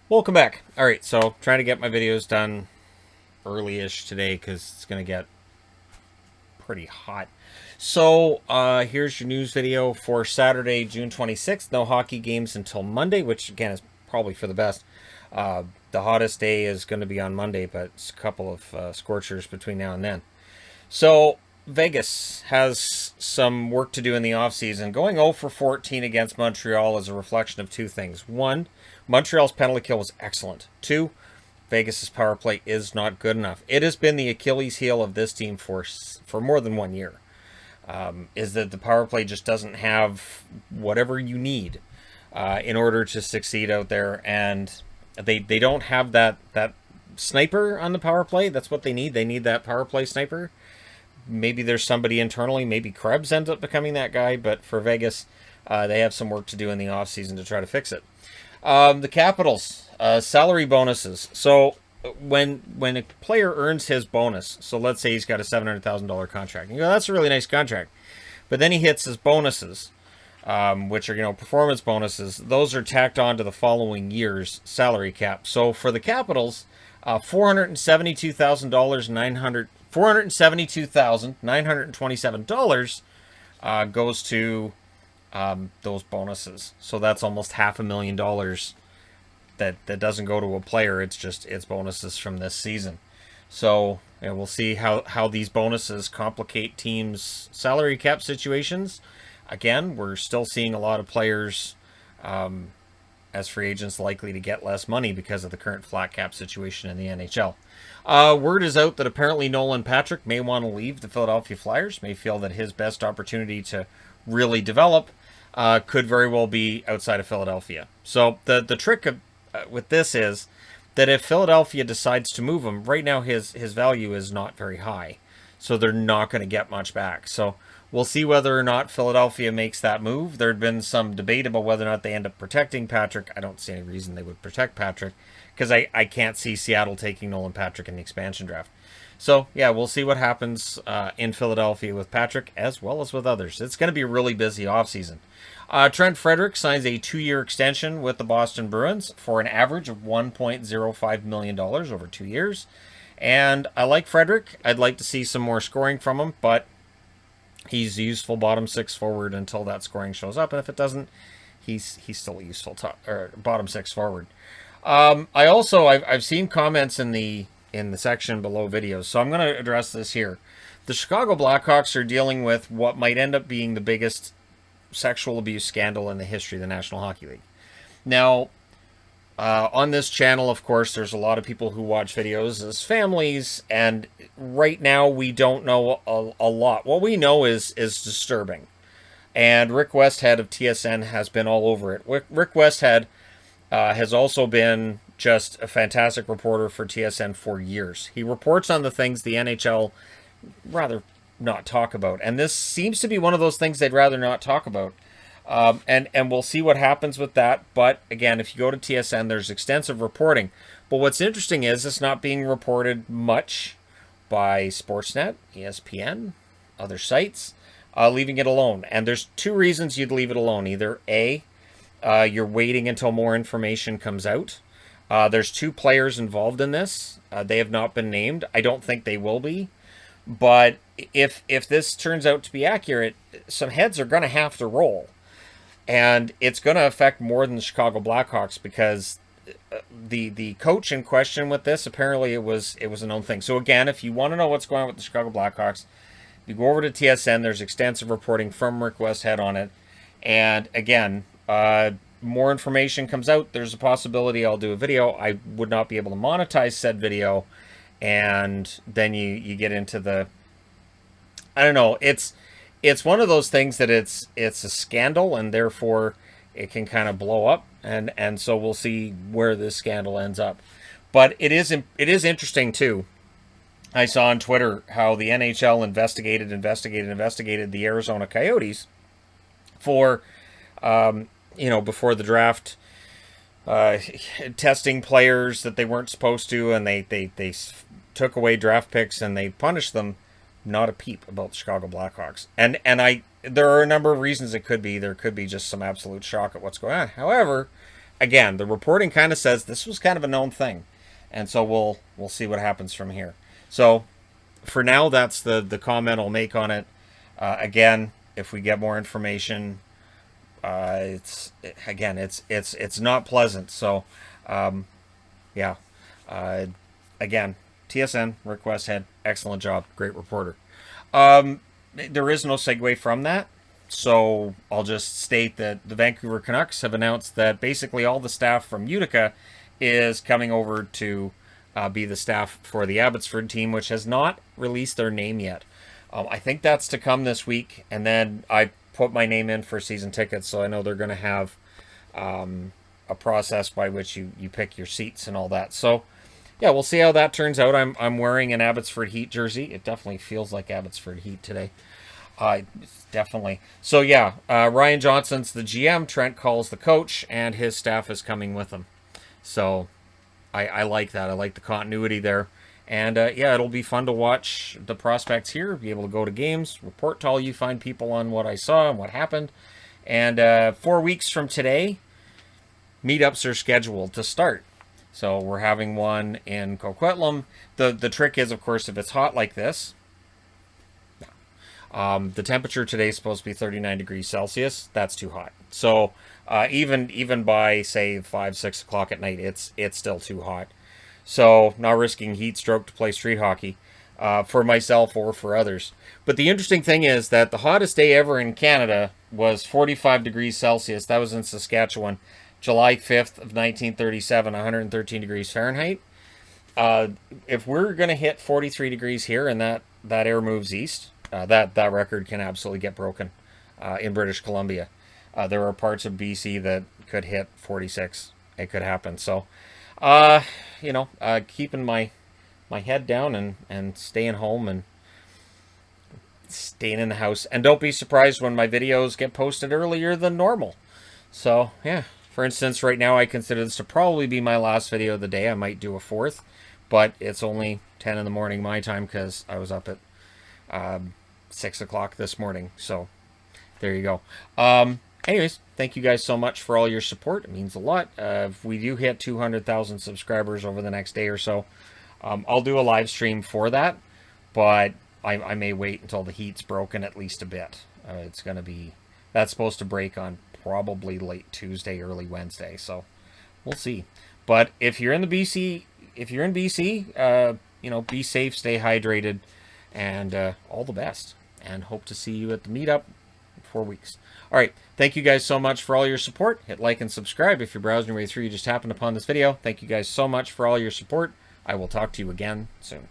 Welcome back. All right, so trying to get my videos done early-ish today because it's going to get pretty hot. So here's your news video for Saturday, June 26th. No hockey games until Monday, which again is probably for the best. The hottest day is going to be on Monday, but it's a couple of scorchers between now and then. So Vegas has some work to do in the offseason. Going 0 for 14 against Montreal is a reflection of two things. One, Montreal's penalty kill was excellent. Two, Vegas's power play is not good enough. It has been the Achilles heel of this team for more than 1 year. Is that the power play just doesn't have whatever you need in order to succeed out there, and they don't have that sniper on the power play. That's what they need. They need that power play sniper. Maybe there's somebody internally. Maybe Krebs ends up becoming that guy. But for Vegas, they have some work to do in the offseason to try to fix it. The Capitals, salary bonuses. So when a player earns his bonus, so let's say he's got a $700,000 contract. You go, that's a really nice contract. But then he hits his bonuses, which are, performance bonuses. Those are tacked on to the following year's salary cap. So for the Capitals, $472,927 goes to those bonuses. So that's almost $500,000 that doesn't go to a player. It's bonuses from this season. So we'll see how these bonuses complicate teams' salary cap situations. Again, we're still seeing a lot of players as free agents likely to get less money because of the current flat cap situation in the NHL. Word is out that apparently Nolan Patrick may want to leave the Philadelphia Flyers, may feel that his best opportunity to really develop could very well be outside of Philadelphia. So the trick with this is that if Philadelphia decides to move him, right now his value is not very high. So they're not going to get much back. So we'll see whether or not Philadelphia makes that move. There had been some debate about whether or not they end up protecting Patrick. I don't see any reason they would protect Patrick because I can't see Seattle taking Nolan Patrick in the expansion draft. So, yeah, we'll see what happens in Philadelphia with Patrick as well as with others. It's going to be a really busy offseason. Trent Frederick signs a 2-year extension with the Boston Bruins for an average of $1.05 million over 2 years. And I like Frederick. I'd like to see some more scoring from him, but he's a useful bottom six forward until that scoring shows up. And if it doesn't, he's still a useful bottom six forward. I've seen comments in the section below videos, so I'm going to address this here. The Chicago Blackhawks are dealing with what might end up being the biggest sexual abuse scandal in the history of the National Hockey League. Now, on this channel, of course, there's a lot of people who watch videos as families, and right now we don't know a lot. What we know is disturbing. And Rick Westhead of TSN has been all over it. Rick Westhead has also been just a fantastic reporter for TSN for years. He reports on the things the NHL rather not talk about. And this seems to be one of those things they'd rather not talk about. And we'll see what happens with that. But again, if you go to TSN, there's extensive reporting. But what's interesting is it's not being reported much by Sportsnet, ESPN, other sites, leaving it alone. And there's two reasons you'd leave it alone. Either A, you're waiting until more information comes out. There's 2 players involved in this. They have not been named. I don't think they will be. But if this turns out to be accurate, some heads are going to have to roll. And it's going to affect more than the Chicago Blackhawks because the coach in question with this, apparently it was a known thing. So again, if you want to know what's going on with the Chicago Blackhawks, you go over to TSN. There's extensive reporting from Rick Westhead on it. And again, more information comes out. There's a possibility I'll do a video. I would not be able to monetize said video. And then you get into the, I don't know, it's one of those things that it's a scandal and therefore it can kind of blow up, and so we'll see where this scandal ends up. But it is interesting too. I saw on Twitter how the NHL investigated the Arizona Coyotes for before the draft, testing players that they weren't supposed to, and they took away draft picks and they punished them. Not a peep about the Chicago Blackhawks. And there are a number of reasons it could be. There could be just some absolute shock at what's going on. However, again, the reporting kind of says this was kind of a known thing, and so we'll see what happens from here. So for now, that's the comment I'll make on it. Again, if we get more information, it's not pleasant. So yeah, again, TSN Rick Westhead, excellent job, great reporter. There is no segue from that. So I'll just state that the Vancouver Canucks have announced that basically all the staff from Utica is coming over to be the staff for the Abbotsford team, which has not released their name yet. I think that's to come this week, and then I put my name in for season tickets, so I know they're going to have a process by which you pick your seats and all that. So yeah, we'll see how that turns out. I'm wearing an Abbotsford Heat jersey. It definitely feels like Abbotsford Heat today. Definitely. So yeah, Ryan Johnson's the GM, Trent Cull's the coach, and his staff is coming with him. So I like that. I like the continuity there. And yeah, it'll be fun to watch the prospects here, be able to go to games, report to all you fine people on what I saw and what happened. And 4 weeks from today, meetups are scheduled to start. So we're having one in Coquitlam. The trick is, of course, if it's hot like this, the temperature today is supposed to be 39 degrees Celsius. That's too hot. So even by, say, 5, 6 o'clock at night, it's still too hot. So not risking heat stroke to play street hockey for myself or for others. But the interesting thing is that the hottest day ever in Canada was 45 degrees Celsius. That was in Saskatchewan. July 5th of 1937, 113 degrees Fahrenheit. If we're going to hit 43 degrees here and that air moves east, that record can absolutely get broken in British Columbia. There are parts of BC that could hit 46. It could happen. So, keeping my head down and staying home and staying in the house. And don't be surprised when my videos get posted earlier than normal. So, yeah. For instance, right now I consider this to probably be my last video of the day. I might do a fourth, but it's only 10 in the morning my time because I was up at 6 o'clock this morning. So there you go. Anyways, thank you guys so much for all your support. It means a lot. If we do hit 200,000 subscribers over the next day or so, I'll do a live stream for that, but I may wait until the heat's broken at least a bit. That's supposed to break on probably late Tuesday, early Wednesday. So we'll see. But if you're in BC, be safe, stay hydrated, and all the best. And hope to see you at the meetup in 4 weeks. All right. Thank you guys so much for all your support. Hit like and subscribe if you're browsing your way through. You just happened upon this video. Thank you guys so much for all your support. I will talk to you again soon.